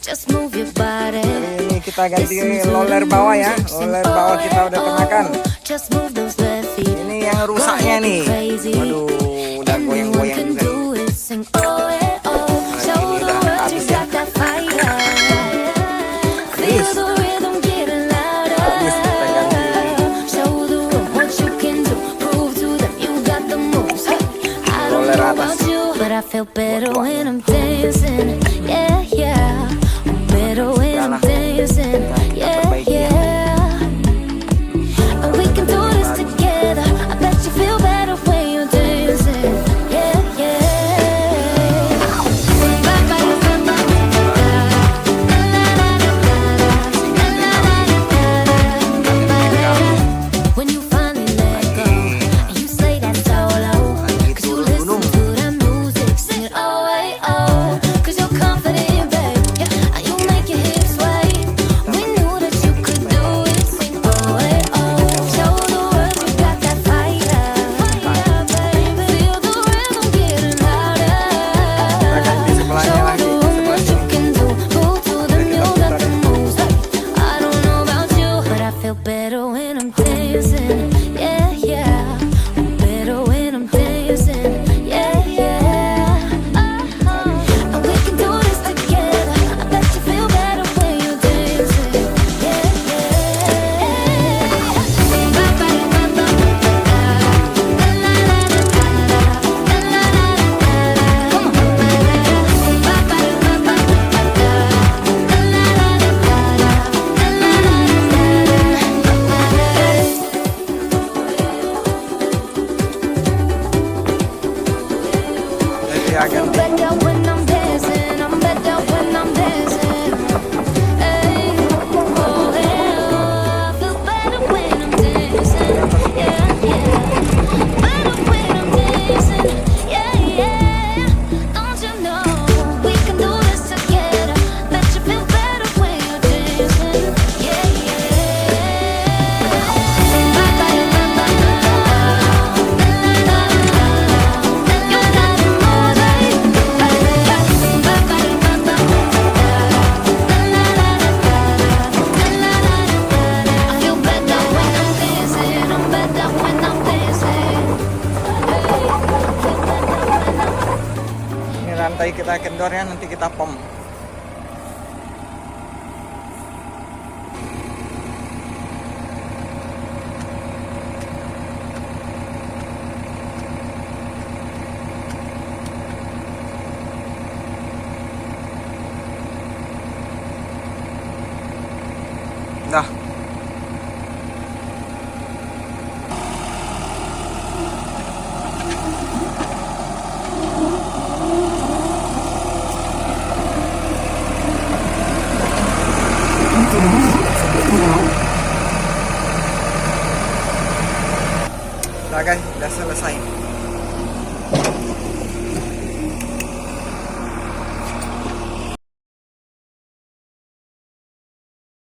Just move your body. Ini kita ganti roller bawah ya. Roller bawah kita udah kenakan. Just move those left feet. Ini yang rusaknya nih. Waduh, udah goyang-goyang juga. But I feel better when I'm dancing, yeah, yeah. I'm better when I'm dancing, yeah, yeah. And we can do this together. I bet you feel better when you're dancing, yeah, yeah. When you finally let go, and you say that solo, 'cause you listen to that music, sing it oh, hey, oh, 'cause you're confident, babe, yeah, and you make your hips sway. We knew that you could do it, sing oh, hey, oh, show the world you got that fire, fire, baby, feel the rhythm getting louder. Show the world what you can do, move to the music that moves. I don't know about you, but I feel better when I'm dancing, yeah, yeah. I'm better when I'm dancing, yeah, yeah. And we can do this together. I bet you feel better when you're dancing, yeah, Jadi agak better when I'm dancing. I'm better when I'm dancing. Hey, oh, yeah. Feel better when I'm dancing. Yeah, yeah. Better when I'm dancing. Yeah, yeah. Don't you know we can do this together? Bet you feel better when you're dancing. Yeah, I feel better when I'm dancing. I'm better when I'm dancing. ini rantai kita kendor ya, nanti kita pom. Dah. Dah guys, udah selesai.